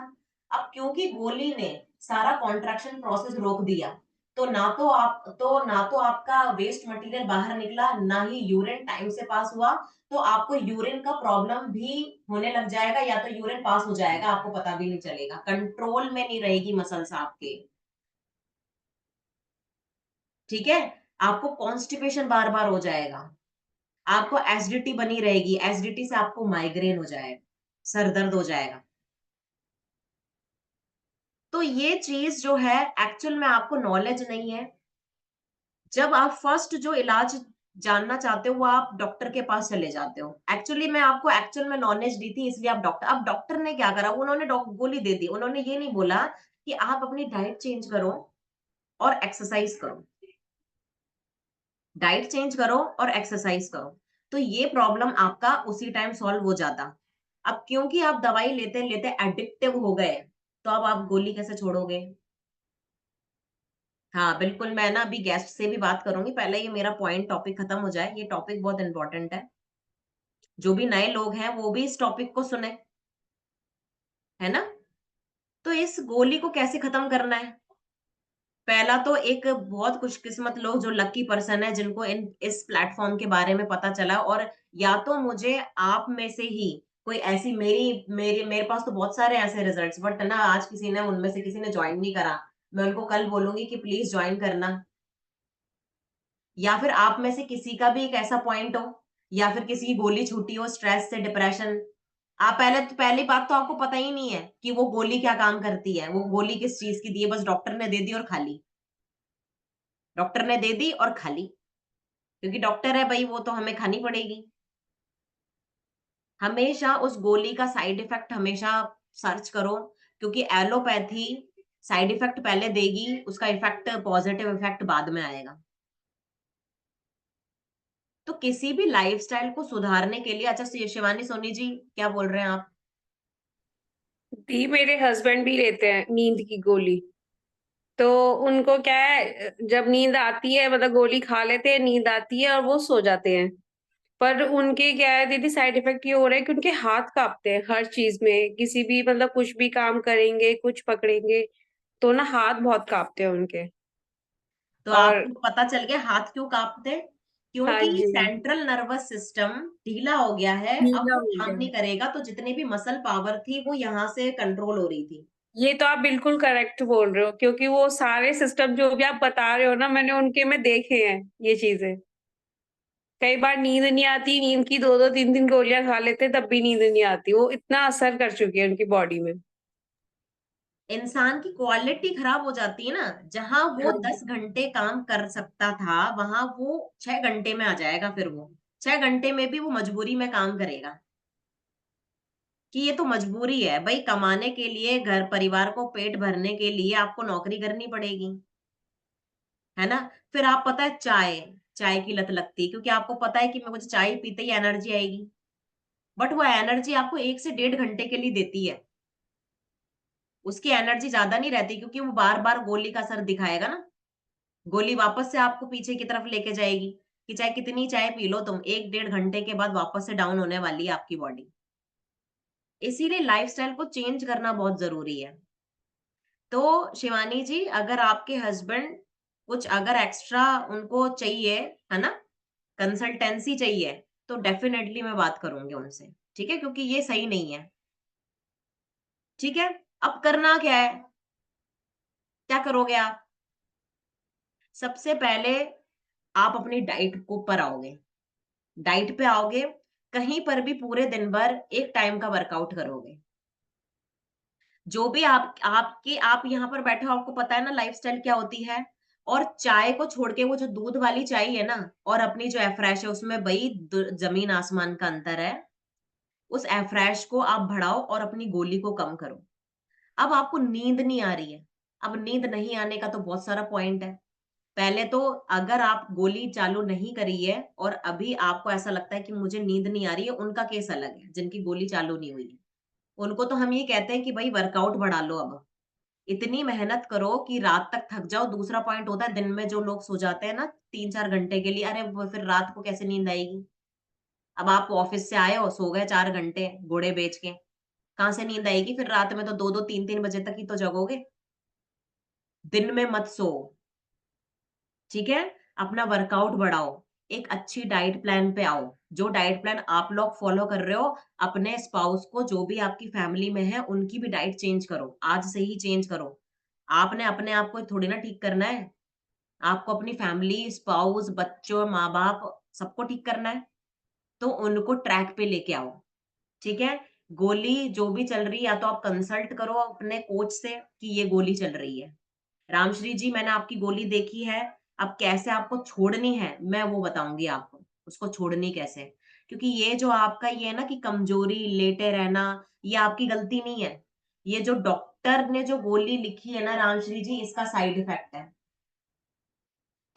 अब क्योंकि गोली ने सारा कॉन्ट्रैक्शन प्रोसेस रोक दिया, ना तो आपका वेस्ट मटेरियल बाहर निकला, ना ही यूरिन टाइम से पास हुआ, तो आपको यूरिन का प्रॉब्लम भी होने लग जाएगा, या तो यूरिन पास हो जाएगा, आपको पता भी नहीं चलेगा, कंट्रोल में नहीं रहेगी मसल्स आपके। ठीक है? आपको कॉन्स्टिपेशन बार बार हो जाएगा, आपको एसिडिटी बनी रहेगी, एसिडिटी से आपको माइग्रेन हो जाएगा, सर दर्द हो जाएगा। तो ये चीज जो है एक्चुअल में आपको नॉलेज नहीं है। जब आप फर्स्ट जो इलाज जानना चाहते हो वो आप डॉक्टर के पास चले जाते हो। एक्चुअली मैं आपको एक्चुअल में नॉलेज दी थी इसलिए आप डॉक्टर, अब डॉक्टर ने क्या करा, उन्होंने गोली दे दी, उन्होंने ये नहीं बोला कि आप अपनी डाइट चेंज करो और एक्सरसाइज करो, डाइट चेंज करो और एक्सरसाइज करो, तो ये प्रॉब्लम आपका उसी टाइम सॉल्व हो जाता। अब क्योंकि आप दवाई लेते लेते एडिक्टिव हो गए, तो अब आप गोली कैसे छोड़ोगे? हाँ बिल्कुल, मैं ना अभी गेस्ट से भी बात करूंगी, पहले ये मेरा पॉइंट टॉपिक खत्म हो जाए, ये टॉपिक बहुत इंपॉर्टेंट है, जो भी नए लोग हैं वो भी इस टॉपिक को सुने, है ना? तो इस गोली को कैसे खत्म करना है? पहला तो एक बहुत खुशकिस्मत लोग जो लकी पर्सन है जिनको इस प्लेटफॉर्म के बारे में पता चला, और या तो मुझे आप में से ही कोई ऐसी, मेरे पास तो बहुत सारे ऐसे रिजल्ट्स, बट ना आज किसी ने उनमें से किसी ने ज्वाइन नहीं करा, मैं उनको कल बोलूंगी कि प्लीज ज्वाइन करना। या फिर आप में से किसी का भी एक ऐसा पॉइंट हो, या फिर किसी की गोली छूटी हो स्ट्रेस से, डिप्रेशन, आप पहली बात तो आपको पता ही नहीं है कि वो गोली क्या काम करती है, वो गोली किस चीज की दी है, बस डॉक्टर ने दे दी और खा ली, डॉक्टर ने दे दी और खा ली, क्योंकि डॉक्टर है भाई, वो तो हमें खानी पड़ेगी। हमेशा उस गोली का साइड इफेक्ट हमेशा सर्च करो, क्योंकि एलोपैथी साइड इफेक्ट पहले देगी, उसका इफेक्ट, पॉजिटिव इफेक्ट बाद में आएगा। तो किसी भी लाइफस्टाइल को सुधारने के लिए, अच्छा शिवानी सोनी जी क्या बोल रहे हैं आप? दी मेरे हस्बैंड भी लेते हैं नींद की गोली। तो उनको क्या है, जब नींद आती है मतलब गोली खा लेते हैं, नींद आती है और वो सो जाते हैं। पर उनके क्या है दीदी, साइड इफेक्ट ये हो रहा है कि उनके हाथ कांपते हैं हर चीज में, किसी भी मतलब कुछ भी काम करेंगे, कुछ पकड़ेंगे तो ना हाथ बहुत कांपते हैं उनके। तो और आपको पता चल गया हाथ क्यों कांपते? हाँ क्योंकि जी, सेंट्रल नर्वस सिस्टम ढीला हो गया है, अब नीला वो हो काम गया। नहीं करेगा, तो जितनी भी मसल पावर थी वो यहाँ से कंट्रोल हो रही थी, ये तो आप बिल्कुल करेक्ट बोल रहे हो, क्योंकि वो सारे सिस्टम जो भी आप बता रहे हो ना, मैंने उनके में देखे हैं ये चीजें। कई बार नींद नहीं आती, नींद की 2-2 3-3 गोलियां खा लेते हैं, तब भी नींद नहीं आती। वो इतना असर कर चुकी है उनकी बॉडी में। इंसान की क्वालिटी खराब हो जाती है ना। जहां वो हाँ। 10 घंटे काम कर सकता था, वहां वो 6 घंटे में आ जाएगा। फिर वो 6 घंटे में भी वो मजबूरी में काम करेगा, कि ये तो मजबूरी है भाई, कमाने के लिए, घर परिवार को पेट भरने के लिए आपको नौकरी करनी पड़ेगी, है ना। फिर आप, पता है, चाय चाय की लत लगती है, क्योंकि आपको पता है कि मैं मुझे चाय पीते ही एनर्जी आएगी। बट वो एनर्जी आपको 1 से 1.5 घंटे के लिए देती है। उसकी एनर्जी ज्यादा नहीं रहती, क्योंकि वो बार बार गोली का असर दिखाएगा ना। गोली वापस से आपको पीछे की तरफ लेके जाएगी, कि चाहे कितनी चाय पी लो तुम, 1-1.5 घंटे के बाद वापस से डाउन होने वाली है आपकी बॉडी। इसीलिए लाइफस्टाइल को चेंज करना बहुत जरूरी है। तो शिवानी जी, अगर आपके हस्बैंड कुछ अगर एक्स्ट्रा उनको चाहिए, है ना, कंसल्टेंसी चाहिए, तो डेफिनेटली मैं बात करूंगी उनसे, ठीक है, क्योंकि ये सही नहीं है। ठीक है। अब करना क्या है, क्या करोगे आप? सबसे पहले आप अपनी डाइट को पर आओगे, डाइट पे आओगे। कहीं पर भी पूरे दिन भर एक टाइम का वर्कआउट करोगे। जो भी आप यहाँ पर बैठे हो, आपको पता है ना लाइफस्टाइल क्या होती है। और चाय को छोड़ के वो जो दूध वाली चाय है ना, और अपनी जो एफ्रेश है, उसमें भाई जमीन आसमान का अंतर है। उस एफ्रेश को आप बढ़ाओ और अपनी गोली को कम करो। अब आपको नींद नहीं आ रही है। अब नींद नहीं आने का तो बहुत सारा पॉइंट है। पहले तो, अगर आप गोली चालू नहीं करी है और अभी आपको ऐसा लगता है कि मुझे नींद नहीं आ रही है, उनका केस अलग है, जिनकी गोली चालू नहीं हुई है। उनको तो हम ये कहते हैं कि भाई वर्कआउट बढ़ा लो, अब इतनी मेहनत करो कि रात तक थक जाओ। दूसरा पॉइंट होता है, दिन में जो लोग सो जाते हैं ना 3-4 घंटे के लिए, अरे वो फिर रात को कैसे नींद आएगी? अब आप ऑफिस से आए हो, सो गए 4 घंटे घोड़े बेच के, कहां से नींद आएगी? फिर रात में तो 2-2 3-3 बजे तक ही तो जगोगे। दिन में मत सो, ठीक है। अपना वर्कआउट बढ़ाओ, एक अच्छी डाइट प्लान पे आओ। जो डाइट प्लान आप लोग फॉलो कर रहे हो, अपने स्पाउस को, जो भी आपकी फैमिली में है, उनकी भी डाइट चेंज करो, आज से ही चेंज करो। आपने अपने आप को थोड़ी ना ठीक करना है, आपको अपनी फैमिली, स्पाउस, बच्चों, माँ बाप, सबको ठीक करना है। तो उनको ट्रैक पे लेके आओ, ठीक है। गोली जो भी चल रही है, या तो आप कंसल्ट करो अपने कोच से कि ये गोली चल रही है। रामश्री जी, मैंने आपकी गोली देखी है। अब कैसे आपको छोड़नी है, मैं वो बताऊंगी आपको, उसको छोड़नी कैसे। क्योंकि ये जो आपका ये है ना कि कमजोरी, लेटे रहना, ये आपकी गलती नहीं है। ये जो डॉक्टर ने जो गोली लिखी है ना रामश्री जी, इसका साइड इफेक्ट है।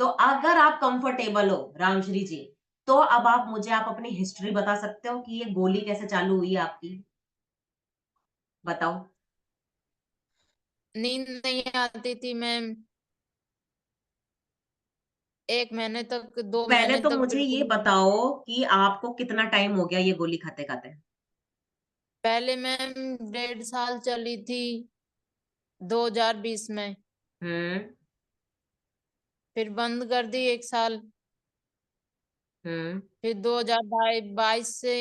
तो अगर आप कंफर्टेबल हो रामश्री जी, तो अब आप अपनी हिस्ट्री बता सकते हो कि ये गोली कैसे चालू हुई है आपकी, बताओ। नींद नहीं आती थी मैम, 1 महीने तक, दो पहले महीने तो तक मुझे बिल्कुल ये नहीं। बताओ कि आपको कितना टाइम हो गया ये गोली खाते खाते? पहले मैम 1.5 साल चली थी, 2020 में। हम्म। फिर बंद कर दी 1 साल। हम्म। फिर 2022 से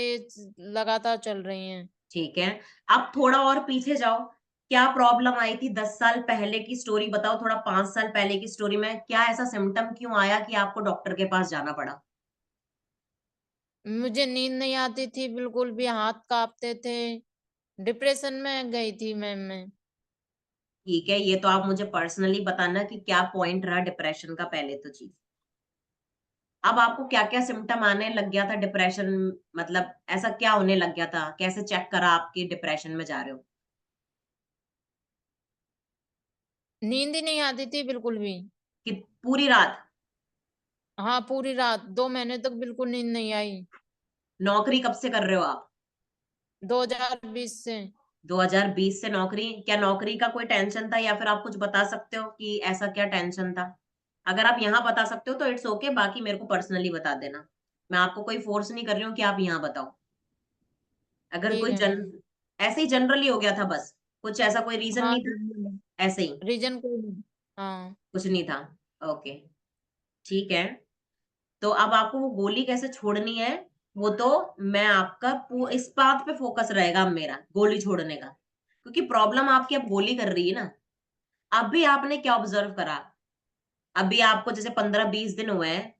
लगातार चल रही हैं। ठीक है। अब थोड़ा और पीछे जाओ। क्या प्रॉब्लम आई थी 10 साल पहले की स्टोरी बताओ, थोड़ा 5 साल पहले की स्टोरी में क्या ऐसा सिम्टम क्यों आया कि आपको डॉक्टर के पास जाना पड़ा? मुझे नींद नहीं आती थी बिल्कुल भी, हाथ कांपते थे। डिप्रेशन में गई थी मैम मैं। ठीक है, ये तो आप मुझे पर्सनली बताना कि क्या पॉइंट रहा डिप्रेशन का, पहले तो चीज। अब आपको क्या क्या सिम्टम आने लग गया था डिप्रेशन, मतलब ऐसा क्या होने लग गया था, कैसे चेक करा आपकी डिप्रेशन में जा रहे हो? नींद ही नहीं आती थी बिल्कुल भी। कि पूरी रात? हाँ, पूरी रात 2 महीने तक बिल्कुल नींद नहीं आई। नौकरी कब से कर रहे हो आप? 2020 से। 2020 से नौकरी? क्या नौकरी का कोई टेंशन था, या फिर आप कुछ बता सकते हो कि ऐसा क्या टेंशन था? अगर आप यहाँ बता सकते हो तो इट्स ओके, बाकी मेरे को पर्सनली बता देना। मैं आपको कोई फोर्स नहीं कर रही हूँ कि आप यहाँ बताओ। अगर ठीक कोई है मैम। ऐसे ही जनरली हो गया था बस, कुछ ऐसा कोई रीजन हाँ नहीं था? जी, ऐसे ही रीजन कोई नहीं। हाँ। कुछ नहीं था? ओके, ठीक है। तो अब आपको वो गोली कैसे छोड़नी है, वो तो मैं आपका इस बात पे फोकस रहेगा अब मेरा, गोली छोड़ने का। क्योंकि प्रॉब्लम आपकी अब गोली कर रही है ना। अभी आपने क्या ऑब्जर्व करा, अभी आपको जैसे 15-20 दिन हुए हैं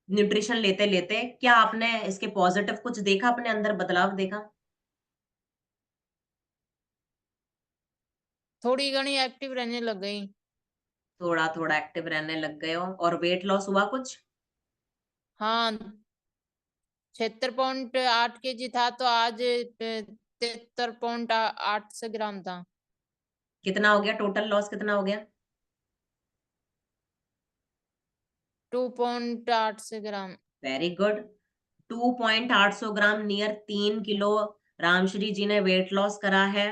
न्यूट्रिशन लेते लेते, क्या आपने इसके पॉजिटिव कुछ देखा, अपने अंदर बदलाव देखा? थोड़ी घनी एक्टिव रहने लग गई। थोड़ा थोड़ा एक्टिव रहने लग गए हो, और वेट लॉस हुआ कुछ? हाँ, 76.8 kg था तो आज 73.8 ग्राम था। कितना हो गया टोटल लॉस, कितना हो गया? 2.8 gram. Very good. 2.8 gram, near 3 kilo Ramshri ji ने वेट लॉस करा है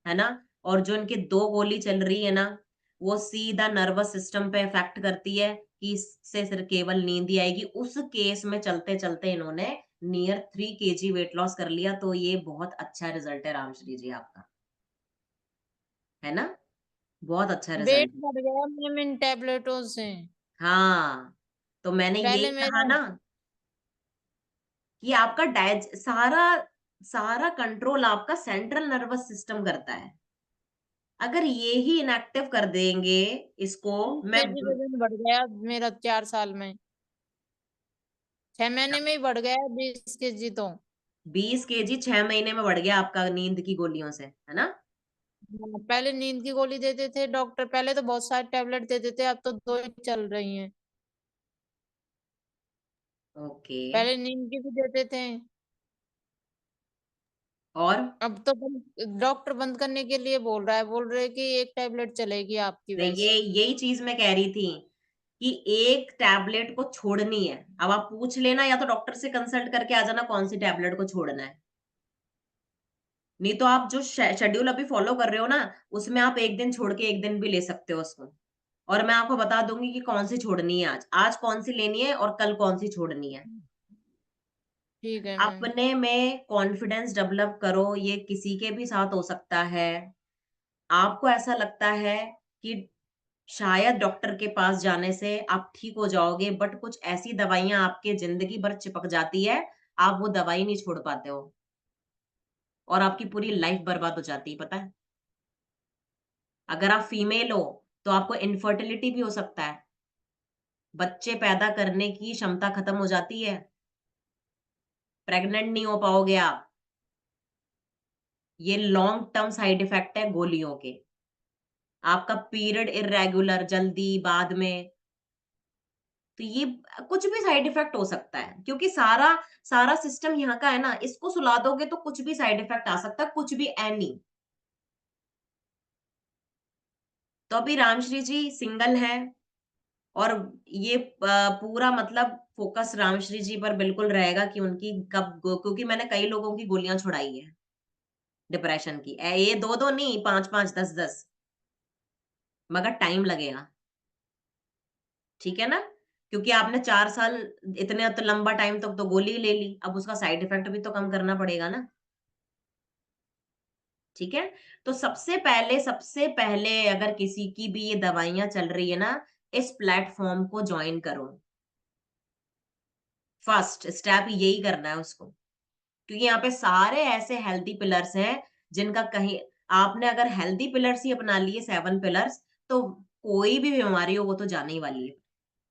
ना। और जो इनकी 2 गोली चल रही है ना, वो सीधा नर्वस सिस्टम पे इफेक्ट करती है कि इससे सिर्फ केवल नींद ही आएगी। उस केस में चलते चलते इन्होंने नियर 3 kg वेट लॉस कर लिया। तो ये बहुत अच्छा रिजल्ट है रामश्री जी आपका, है ना, बहुत अच्छा वेट रिजल्ट। बढ़ गया मैम इन टेबलेटों से। हाँ, तो मैंने यही पहले कहा मेरा ना कि आपका सारा सारा कंट्रोल आपका सेंट्रल नर्वस सिस्टम करता है। अगर ये ही इनएक्टिव कर देंगे इसको, 20 kg वजन बढ़ गया मेरा 4 साल में। 6 महीने में ही बढ़ गया 20 kg तो। 20 kg 6 महीने में बढ़ गया आपका नींद की गोलियों से, है ना। हाँ, पहले नींद की गोली देते थे डॉक्टर, पहले तो बहुत सारे टैबलेट देते थे, अब तो 2 ही चल रही हैं। ओके। पहले नींद की भी देते थे, और अब तो डॉक्टर बंद करने के लिए बोल रहा है, बोल रहे हैं कि एक टैबलेट चलेगी आपकी नहीं, ये बस। यही चीज मैं कह रही थी कि एक टैबलेट को छोड़नी है। अब आप पूछ लेना, या तो डॉक्टर से कंसल्ट करके आ जाना कौन सी टैबलेट को छोड़ना है। नहीं तो आप जो शेड्यूल अभी फॉलो कर रहे हो ना, उसमें आप एक दिन छोड़ के एक दिन भी ले सकते हो उसको। और मैं आपको बता दूंगी कि कौन सी छोड़नी है, आज आज कौन सी लेनी है और कल कौन सी छोड़नी है। ठीक है मैम। अपने में कॉन्फिडेंस डेवलप करो, ये किसी के भी साथ हो सकता है। आपको ऐसा लगता है कि शायद डॉक्टर के पास जाने से आप ठीक हो जाओगे, बट कुछ ऐसी दवाइयां आपके जिंदगी भर चिपक जाती है, आप वो दवाई नहीं छोड़ पाते हो, और आपकी पूरी लाइफ बर्बाद हो जाती है, पता है। अगर आप फीमेल हो तो आपको इनफर्टिलिटी भी हो सकता है, बच्चे पैदा करने की क्षमता खत्म हो जाती है, प्रेग्नेंट नहीं हो पाओगे आप। ये लॉन्ग टर्म साइड इफेक्ट है गोलियों के। आपका पीरियड इरेगुलर, जल्दी, बाद में, तो ये कुछ भी साइड इफेक्ट हो सकता है, क्योंकि सारा सारा सिस्टम यहाँ का है ना। इसको सुला दोगे तो कुछ भी साइड इफेक्ट आ सकता है, कुछ भी, एनी। तो अभी रामश्री जी सिंगल है, और ये पूरा मतलब फोकस रामश्री जी पर बिल्कुल रहेगा कि उनकी कब क्योंकि मैंने कई लोगों की गोलियां छुड़ाई है डिप्रेशन की, ये 2-2 नहीं, 5-5, 10-10, मगर टाइम लगेगा, ठीक है ना। क्योंकि आपने 4 साल, इतने तो लंबा टाइम तक तो गोली ले ली, अब उसका साइड इफेक्ट भी तो कम करना पड़ेगा ना, ठीक है। तो सबसे पहले अगर किसी की भी ये दवाइयां चल रही है ना, इस प्लेटफॉर्म को ज्वाइन करो। फर्स्ट स्टेप यही करना है उसको, क्योंकि यहाँ पे सारे ऐसे हेल्दी पिलर्स हैं जिनका कहीं, आपने अगर हेल्दी पिलर्स ही अपना लिए, 7 पिलर्स, तो कोई भी बीमारी हो वो तो जाने ही वाली है।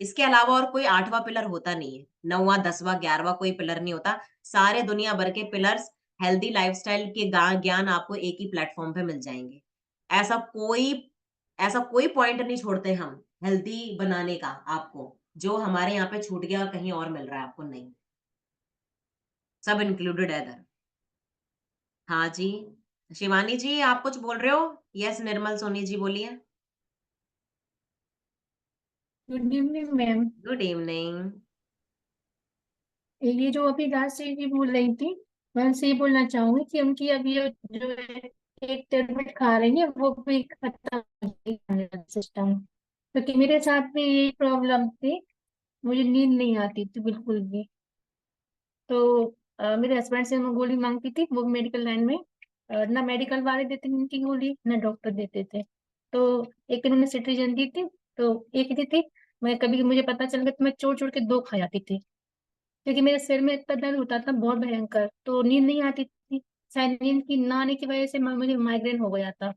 इसके अलावा और कोई 8वां पिलर होता नहीं है, 9वां, 10वां, 11वां कोई पिलर नहीं होता। सारे दुनिया भर के पिलर्स, हेल्दी लाइफस्टाइल के ज्ञान आपको एक ही प्लेटफॉर्म पे मिल जाएंगे। ऐसा कोई ऐसा कोई पॉइंट नहीं छोड़ते हम हेल्दी बनाने का आपको, जो हमारे यहाँ पे छूट गया और कहीं और मिल रहा है आपको, नहीं, सब इंक्लूडेड है इधर। हाँ जी, शिवानी जी आप कुछ बोल रहे हो? यस, निर्मल सोनी जी बोलिए। Good evening ma'am. Good evening. ये जो अभी लास्ट से जी बोल रही थी, मैं उनसे ये बोलना चाहूंगी कि उनकी अभी ये जो एक टेबलेट खा रही है वो भी खत्म हो गई सिस्टम, क्योंकि मेरे साथ भी यही प्रॉब्लम थी, मुझे नींद नहीं आती थी बिल्कुल भी। तो मेरे हस्बैंड से मैं गोली मांगती थी, वो मेडिकल लाइन में ना मेडिकल वाले देते थे उनकी गोली, ना डॉक्टर देते थे। तो एक इन्होंने सिट्रीजन दी थी, तो एक दी थी। मैं कभी मुझे पता चल गया तो मैं चोट चोट के 2 खा जाती थी, क्योंकि मेरे सिर में इतना दर्द होता था बहुत भयंकर, तो नींद नहीं आती थी। शायद नींद की ना आने की वजह से मुझे माइग्रेन हो गया था।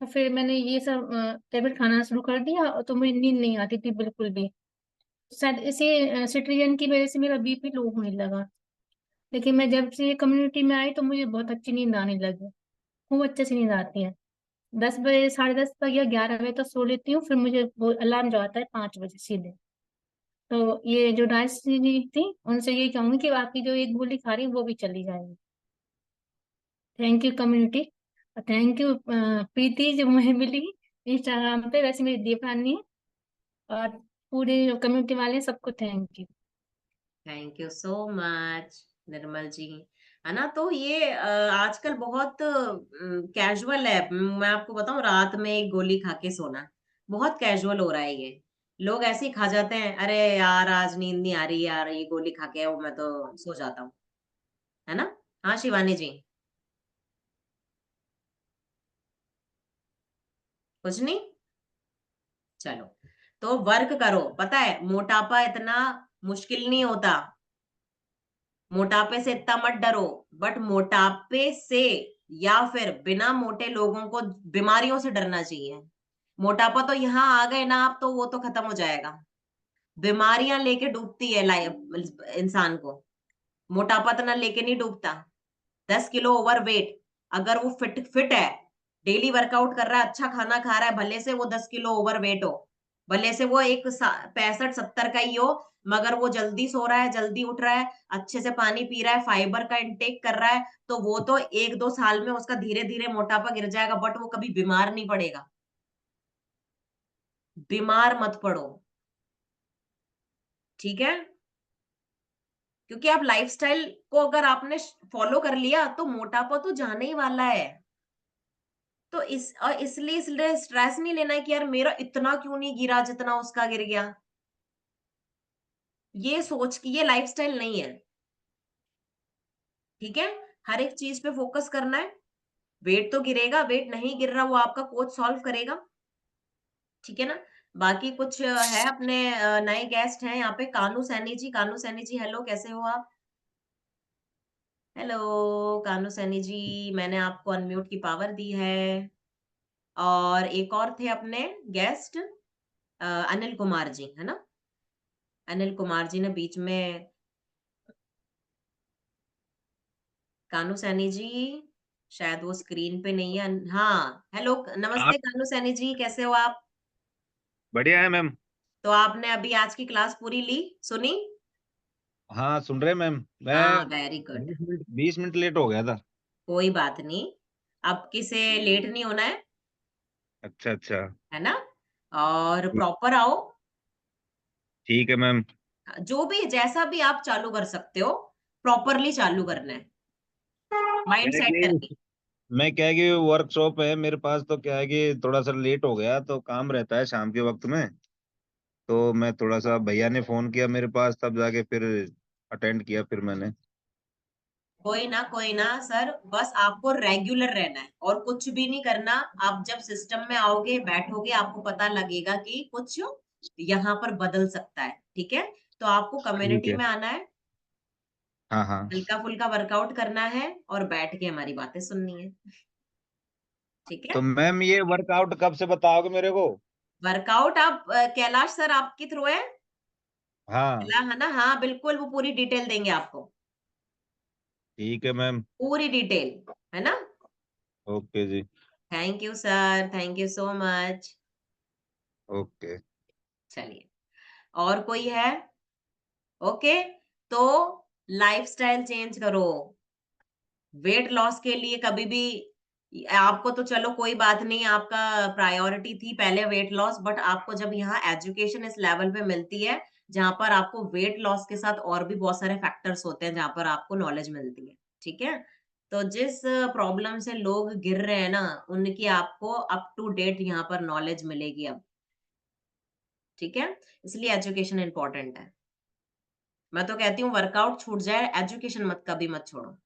तो फिर मैंने ये सब टेबलेट खाना शुरू कर दिया, तो मुझे नींद नहीं आती थी बिल्कुल भी। शायद इसी सिट्रिजन की वजह से मेरा बीपी लो होने लगा। लेकिन मैं जब से ये कम्युनिटी में आई तो मुझे बहुत अच्छी नींद आने लगी, खूब अच्छे से नींद आती है। 10 बजे, 10:30 तक या 11 बजे तक सो लेती हूँ, फिर मुझे वो अलार्म जो आता है 5 बजे सीधे। तो ये जो राजश्री जी थी, उनसे ये कहूंगी कि आपकी जो एक गोली खा रही है वो भी चली जाएगी। Thank you community, thank you Preeti जो मुझे मिली इंस्टाग्राम पे, वैसे मेरी देवरानी है। और पूरे जो कम्युनिटी वाले हैं, सबको thank you. Thank you so much Nirmal ji. है ना, तो ये आजकल बहुत कैजुअल है। मैं आपको बताऊं, रात में एक गोली खा के सोना बहुत कैजुअल हो रहा है। ये लोग ऐसे ही खा जाते हैं, अरे यार आज नींद नहीं आ रही यार, ये गोली खा के मैं तो सो जाता हूँ। है ना। हाँ शिवानी जी। कुछ नहीं। चलो, तो वर्क करो। पता है मोटापा इतना मुश्किल नहीं होता, मोटापे से इतना मत डरो। बट मोटापे से या फिर बिना मोटे लोगों को बीमारियों से डरना चाहिए। मोटापा तो यहाँ आ गए ना आप, तो वो तो खत्म हो जाएगा। बीमारियां लेके डूबती है लाइफ इंसान को, मोटापा तो ना लेके नहीं डूबता। 10 किलो ओवर वेट, अगर वो फिट फिट है, डेली वर्कआउट कर रहा है, अच्छा खाना खा रहा है, भले से वो 10 किलो ओवर वेट हो, भले से वो एक 65-70 का ही हो, मगर वो जल्दी सो रहा है, जल्दी उठ रहा है, अच्छे से पानी पी रहा है, फाइबर का इंटेक कर रहा है, तो वो तो 1-2 साल में उसका धीरे धीरे मोटापा गिर जाएगा, बट वो कभी बीमार नहीं पड़ेगा। बीमार मत पड़ो, ठीक है। क्योंकि आप लाइफस्टाइल को अगर आपने फॉलो कर लिया तो मोटापा तो जाने ही वाला है। तो इसलिए स्ट्रेस नहीं लेना है कि यार मेरा इतना क्यों नहीं गिरा जितना उसका गिर गया। ये सोच की ये लाइफस्टाइल नहीं है, ठीक है। हर एक चीज पे फोकस करना है। वेट तो गिरेगा, वेट नहीं गिर रहा वो आपका कोच सॉल्व करेगा, ठीक है ना। बाकी कुछ है अपने नए गेस्ट हैं यहाँ पे, कानू सैनी जी। कानू सैनी जी हेलो, कैसे हो आप? हेलो कानू सैनी जी, मैंने आपको अनम्यूट की पावर दी है। और एक और थे अपने गेस्ट, अनिल कुमार जी, है ना। अनिल कुमार जी ने बीच में, कानू सैनी जी शायद वो स्क्रीन पे नहीं है। हाँ हेलो, आप नमस्ते कानू सैनी जी, कैसे हो आप? बढ़िया है मैम। तो आपने अभी आज की क्लास पूरी ली, सुनी? हाँ सुन रहे मैम। हाँ मैं वेरी गुड। 20 मिनट लेट हो गया था। कोई बात नहीं, अब किसे लेट नहीं होना अच्छा अच्छा। है ना। और प्रॉपर आओ, ठीक है मैम। जो भी जैसा भी आप चालू कर सकते हो, प्रॉपरली चालू करना है, माइंड क्या है सेट करके। कि मैं क्या है कि वर्कशॉप है मेरे पास, तो क्या है कि थोड़ा सा लेट हो गया, तो काम रहता है शाम के वक्त में। तो मैं थोड़ा सा, भैया ने फोन किया मेरे पास, तब जाके फिर अटेंड किया फिर मैंने। कोई ना सर, बस आपको रेगुलर रहना है और कुछ भी नहीं करना। आप जब सिस्टम में आओगे, बैठोगे, आपको पता लगेगा कि कुछ यहाँ पर बदल सकता है, ठीक है। तो आपको ठीक कम्युनिटी है। में आना है, हाँ हाँ। हल्का फुल्का वर्कआउट करना है और बैठ के हमारी बातें सुननी है, ठीक है। तो मैम ये वर्कआउट कब से बताओगे मेरे को? वर्कआउट आप कैलाश सर आपके थ्रू है हाँ है ना। हाँ बिल्कुल, वो पूरी डिटेल देंगे आपको, ठीक है मैम। पूरी डिटेल, है ना। ओके जी। Thank you sir, thank you so much. Okay. चलिए, और कोई है? ओके, तो लाइफस्टाइल चेंज करो। वेट लॉस के लिए कभी भी आपको तो चलो कोई बात नहीं, आपका प्रायोरिटी थी पहले वेट लॉस, बट आपको जब यहाँ एजुकेशन इस लेवल पे मिलती है जहां पर आपको वेट लॉस के साथ और भी बहुत सारे फैक्टर्स होते हैं जहां पर आपको नॉलेज मिलती है, ठीक है। तो जिस प्रॉब्लम से लोग गिर रहे हैं ना, उनकी आपको अप टू डेट यहाँ पर नॉलेज मिलेगी अब, ठीक है। इसलिए एजुकेशन इंपॉर्टेंट है। मैं तो कहती हूँ वर्कआउट छूट जाए, एजुकेशन मत कभी मत छोड़ो।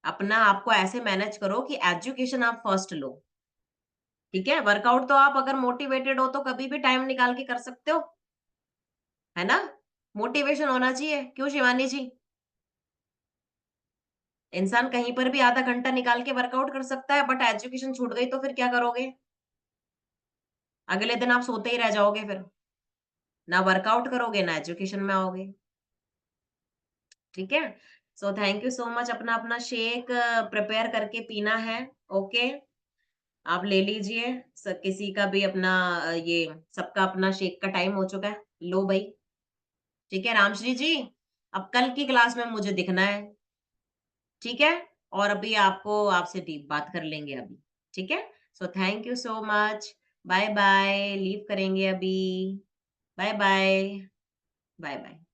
अपना आपको ऐसे मैनेज करो कि एजुकेशन आप फर्स्ट लो, ठीक है। वर्कआउट तो आप अगर मोटिवेटेड हो तो कभी भी टाइम निकाल के कर सकते हो, है ना। मोटिवेशन होना चाहिए, क्यों शिवानी जी? इंसान कहीं पर भी आधा घंटा निकाल के वर्कआउट कर सकता है, बट एजुकेशन छूट गई तो फिर क्या करोगे? अगले दिन आप सोते ही रह जाओगे, फिर ना वर्कआउट करोगे ना एजुकेशन में आओगे। ठीक है, so thank you so much. अपना अपना शेक प्रिपेयर करके पीना है। ओके, आप ले लीजिए। किसी का भी अपना ये सबका अपना शेक का टाइम हो चुका है। लो भाई, ठीक है रामश्री जी, अब कल की क्लास में मुझे दिखना है। ठीक है, और अभी आपसे डीप बात कर लेंगे अभी। ठीक है, so thank you so much. Bye bye, leave करेंगे अभी। Bye bye, bye bye.